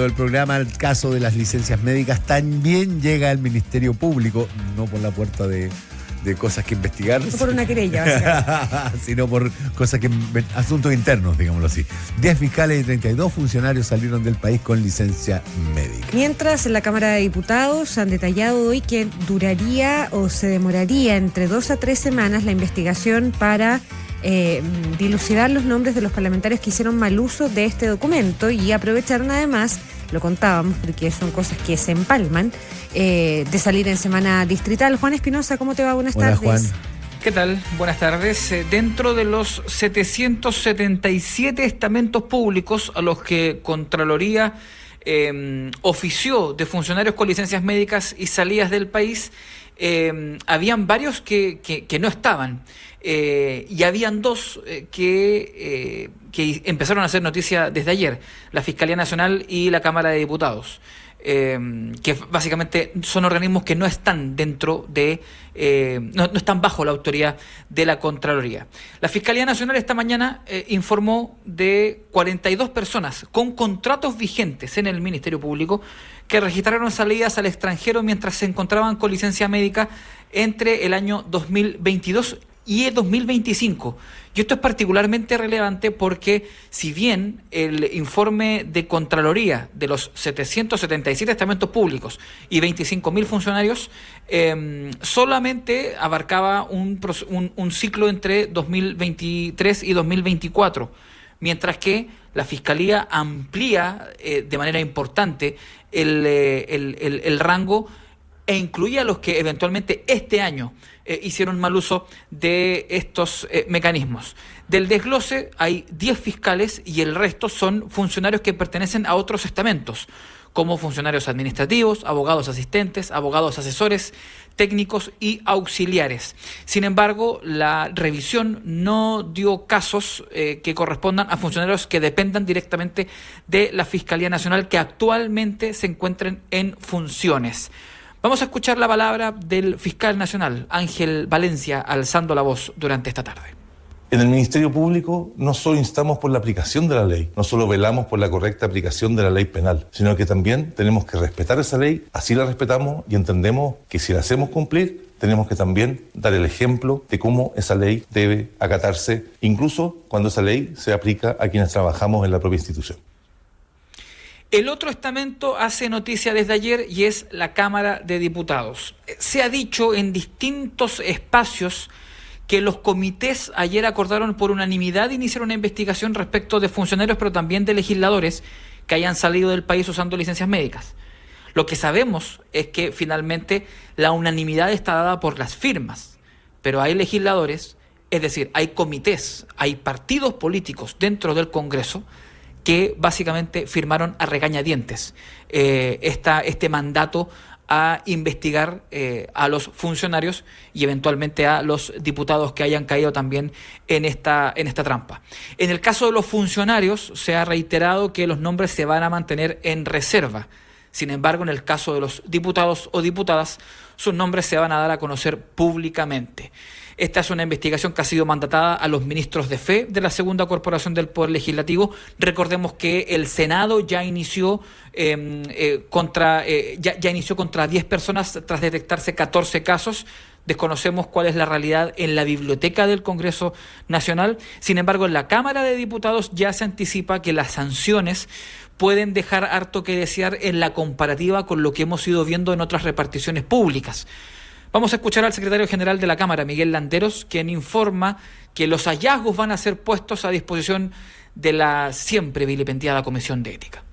El programa, el caso de las licencias médicas, también llega al Ministerio Público, no por la puerta de cosas que investigar. No por una querella, básicamente. Sino por cosas asuntos internos, digámoslo así. 10 fiscales y 32 funcionarios salieron del país con licencia médica. Mientras, en la Cámara de Diputados han detallado hoy que duraría o se demoraría entre 2 a 3 semanas la investigación para dilucidar los nombres de los parlamentarios que hicieron mal uso de este documento, y aprovecharon además, lo contábamos porque son cosas que se empalman, de salir en semana distrital. Juan Espinosa, ¿cómo te va? Buenas tardes. Juan. ¿Qué tal? Buenas tardes. Dentro de los 777 estamentos públicos a los que Contraloría ofició de funcionarios con licencias médicas y salidas del país, habían varios que no estaban, y habían dos que empezaron a hacer noticia desde ayer: la Fiscalía Nacional y la Cámara de Diputados, que básicamente son organismos que no están dentro de, no están bajo la autoridad de la Contraloría. La Fiscalía Nacional esta mañana informó de 42 personas con contratos vigentes en el Ministerio Público que registraron salidas al extranjero mientras se encontraban con licencia médica entre el año 2022 y el 2025. Y esto es particularmente relevante porque, si bien el informe de Contraloría de los 777 estamentos públicos y 25.000 funcionarios solamente abarcaba un ciclo entre 2023 y 2024, mientras que la Fiscalía amplía de manera importante el rango e incluye a los que eventualmente este año hicieron mal uso de estos mecanismos. Del desglose hay 10 fiscales y el resto son funcionarios que pertenecen a otros estamentos, como funcionarios administrativos, abogados asistentes, abogados asesores, técnicos y auxiliares. Sin embargo, la revisión no dio casos que correspondan a funcionarios que dependan directamente de la Fiscalía Nacional, que actualmente se encuentren en funciones. Vamos a escuchar la palabra del fiscal nacional, Ángel Valencia, alzando la voz durante esta tarde. En el Ministerio Público no solo instamos por la aplicación de la ley, no solo velamos por la correcta aplicación de la ley penal, sino que también tenemos que respetar esa ley, así la respetamos y entendemos que si la hacemos cumplir, tenemos que también dar el ejemplo de cómo esa ley debe acatarse, incluso cuando esa ley se aplica a quienes trabajamos en la propia institución. El otro estamento hace noticia desde ayer y es la Cámara de Diputados. Se ha dicho en distintos espacios que los comités ayer acordaron por unanimidad iniciar una investigación respecto de funcionarios, pero también de legisladores que hayan salido del país usando licencias médicas. Lo que sabemos es que finalmente la unanimidad está dada por las firmas, pero hay legisladores, es decir, hay comités, hay partidos políticos dentro del Congreso que básicamente firmaron a regañadientes este mandato a investigar a los funcionarios y eventualmente a los diputados que hayan caído también en esta trampa. En el caso de los funcionarios, se ha reiterado que los nombres se van a mantener en reserva. Sin embargo, en el caso de los diputados o diputadas, sus nombres se van a dar a conocer públicamente. Esta es una investigación que ha sido mandatada a los ministros de fe de la segunda corporación del Poder Legislativo. Recordemos que el Senado ya inició contra 10 personas tras detectarse 14 casos. Desconocemos cuál es la realidad en la biblioteca del Congreso Nacional. Sin embargo, en la Cámara de Diputados ya se anticipa que las sanciones pueden dejar harto que desear en la comparativa con lo que hemos ido viendo en otras reparticiones públicas. Vamos a escuchar al secretario general de la Cámara, Miguel Landeros, quien informa que los hallazgos van a ser puestos a disposición de la siempre vilipendiada Comisión de Ética.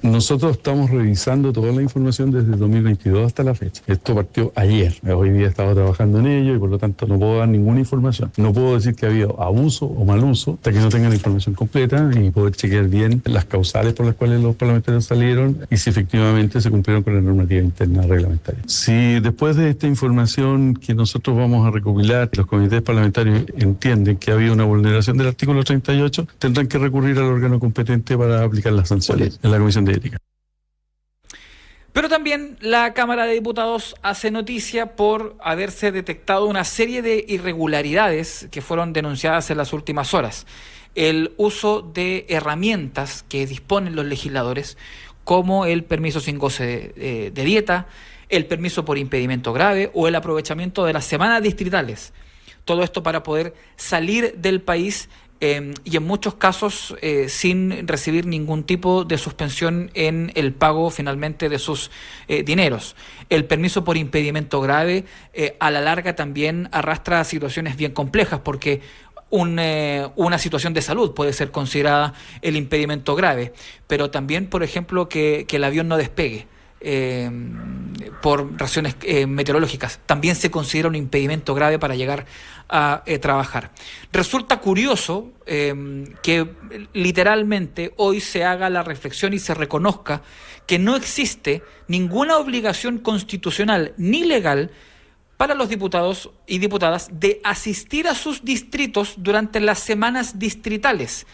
Nosotros estamos revisando toda la información desde 2022 hasta la fecha. Esto partió ayer. Hoy día he estado trabajando en ello y por lo tanto no puedo dar ninguna información. No puedo decir que ha habido abuso o mal uso hasta que no tenga la información completa y poder chequear bien las causales por las cuales los parlamentarios salieron y si efectivamente se cumplieron con la normativa interna reglamentaria. Si después de esta información que nosotros vamos a recopilar, los comités parlamentarios entienden que ha habido una vulneración del artículo 38, tendrán que recurrir al órgano competente para aplicar las sanciones en la Comisión de Ética. Pero también la Cámara de Diputados hace noticia por haberse detectado una serie de irregularidades que fueron denunciadas en las últimas horas. El uso de herramientas que disponen los legisladores como el permiso sin goce de dieta, el permiso por impedimento grave o el aprovechamiento de las semanas distritales. Todo esto para poder salir del país y en muchos casos sin recibir ningún tipo de suspensión en el pago finalmente de sus dineros. El permiso por impedimento grave a la larga también arrastra situaciones bien complejas porque una situación de salud puede ser considerada el impedimento grave, pero también, por ejemplo, que el avión no despegue por razones meteorológicas, también se considera un impedimento grave para llegar a trabajar. Resulta curioso que literalmente hoy se haga la reflexión y se reconozca que no existe ninguna obligación constitucional ni legal para los diputados y diputadas de asistir a sus distritos durante las semanas distritales.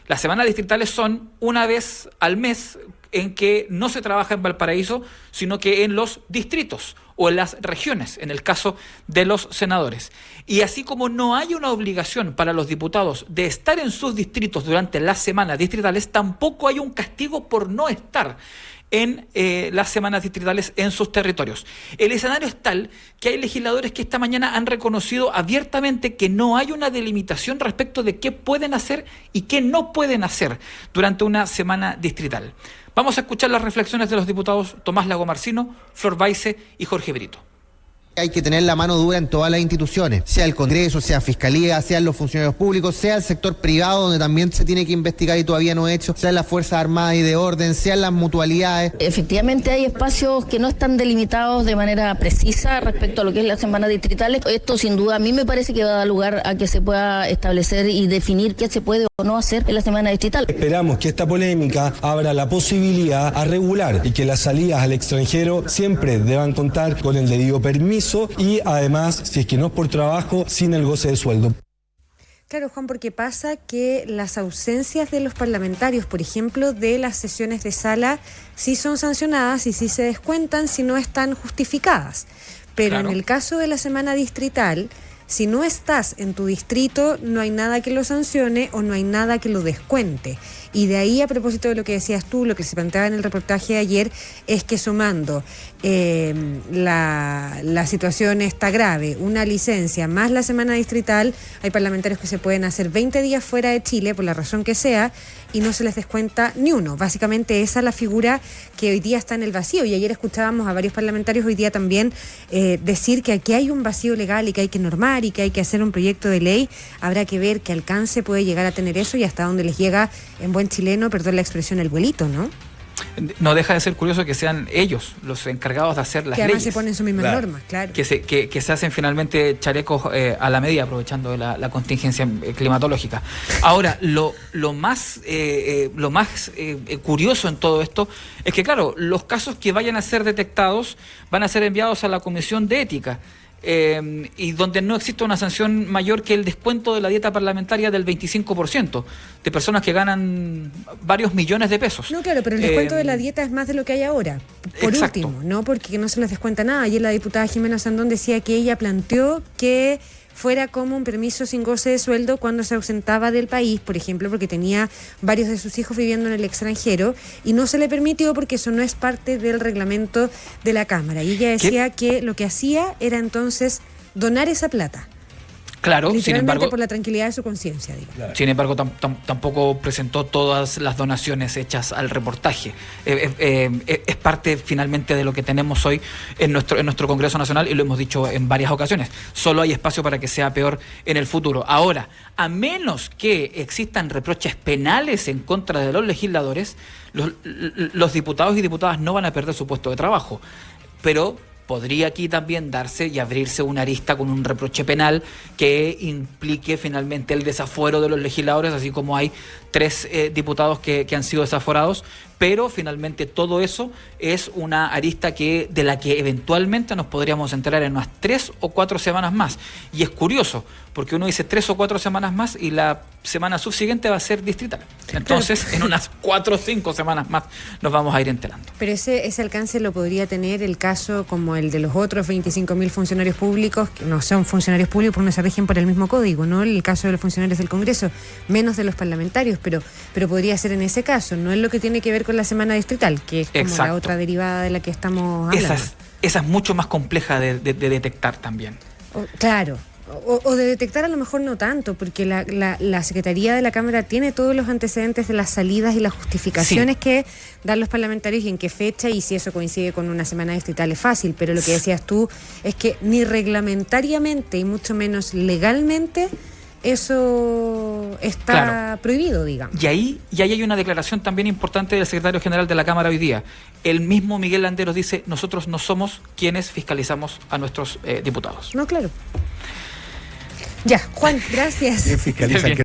Las semanas distritales son una vez al mes en que no se trabaja en Valparaíso, sino que en los distritos o en las regiones, en el caso de los senadores. Y así como no hay una obligación para los diputados de estar en sus distritos durante las semanas distritales, tampoco hay un castigo por no estar en las semanas distritales en sus territorios. El escenario es tal que hay legisladores que esta mañana han reconocido abiertamente que no hay una delimitación respecto de qué pueden hacer y qué no pueden hacer durante una semana distrital. Vamos a escuchar las reflexiones de los diputados Tomás Lagomarsino, Flor Baise y Jorge Brito. Hay que tener la mano dura en todas las instituciones, sea el Congreso, sea Fiscalía, sean los funcionarios públicos, sea el sector privado donde también se tiene que investigar y todavía no ha hecho, sean las Fuerzas Armadas y de Orden, sean las mutualidades. Efectivamente hay espacios que no están delimitados de manera precisa respecto a lo que es las semanas distritales. Esto sin duda a mí me parece que va a dar lugar a que se pueda establecer y definir qué se puede o no hacer en la semana distrital. Esperamos que esta polémica abra la posibilidad a regular y que las salidas al extranjero siempre deban contar con el debido permiso y además, si es que no es por trabajo, sin el goce de sueldo. Claro, Juan, porque pasa que las ausencias de los parlamentarios, por ejemplo, de las sesiones de sala, sí son sancionadas y sí se descuentan si no están justificadas. Pero claro, en el caso de la semana distrital, si no estás en tu distrito, no hay nada que lo sancione o no hay nada que lo descuente. Y de ahí, a propósito de lo que decías tú, lo que se planteaba en el reportaje de ayer, es que sumando la situación está grave, una licencia más la semana distrital, hay parlamentarios que se pueden hacer 20 días fuera de Chile, por la razón que sea, y no se les descuenta ni uno. Básicamente esa es la figura que hoy día está en el vacío. Y ayer escuchábamos a varios parlamentarios hoy día también decir que aquí hay un vacío legal y que hay que normar y que hay que hacer un proyecto de ley. Habrá que ver qué alcance puede llegar a tener eso y hasta dónde les llega, en buen chileno, perdón la expresión, el vuelito, ¿no? No deja de ser curioso que sean ellos los encargados de hacer las leyes. Que además leyes, se ponen sus mismas normas, claro. Que se hacen finalmente chalecos a la medida, aprovechando la contingencia climatológica. Ahora, lo más curioso en todo esto es que, claro, los casos que vayan a ser detectados van a ser enviados a la Comisión de Ética. Y donde no existe una sanción mayor que el descuento de la dieta parlamentaria del 25% de personas que ganan varios millones de pesos. No, claro, pero el descuento de la dieta es más de lo que hay ahora. Por exacto. último, ¿no? Porque no se les descuenta nada. Ayer la diputada Jimena Sandón decía que ella planteó que fuera como un permiso sin goce de sueldo cuando se ausentaba del país, por ejemplo, porque tenía varios de sus hijos viviendo en el extranjero y no se le permitió porque eso no es parte del reglamento de la Cámara. Y ella decía que lo que hacía era entonces donar esa plata. Claro, sin embargo, por la tranquilidad de su conciencia, digo. Claro. Sin embargo, tampoco presentó todas las donaciones hechas al reportaje. Es parte finalmente de lo que tenemos hoy en nuestro Congreso Nacional y lo hemos dicho en varias ocasiones. Solo hay espacio para que sea peor en el futuro. Ahora, a menos que existan reproches penales en contra de los legisladores, los diputados y diputadas no van a perder su puesto de trabajo. Pero podría aquí también darse y abrirse una arista con un reproche penal que implique finalmente el desafuero de los legisladores, así como hay 3 diputados que han sido desaforados, pero finalmente todo eso es una arista de la que eventualmente nos podríamos enterar en unas 3 o 4 semanas más. Y es curioso, porque uno dice 3 o 4 semanas más y la semana subsiguiente va a ser distrital. Entonces, claro, en unas 4 o 5 semanas más nos vamos a ir enterando. Pero ese alcance lo podría tener el caso como el de los otros 25.000 funcionarios públicos, que no son funcionarios públicos porque no se rigen por el mismo código, ¿no? El caso de los funcionarios del Congreso, menos de los parlamentarios, pero podría ser en ese caso. No es lo que tiene que ver con la semana distrital, que es como Exacto. la otra derivada de la que estamos hablando. Esa es mucho más compleja de detectar también. Claro. O de detectar a lo mejor no tanto, porque la Secretaría de la Cámara tiene todos los antecedentes de las salidas y las justificaciones que dan los parlamentarios y en qué fecha, y si eso coincide con una semana distrital es fácil, pero lo que decías tú es que ni reglamentariamente y mucho menos legalmente eso está prohibido, digamos. Y ahí hay una declaración también importante del secretario general de la Cámara hoy día. El mismo Miguel Landeros dice: nosotros no somos quienes fiscalizamos a nuestros diputados. No, claro. Ya, Juan, gracias. ¿Quién fiscaliza? Bien.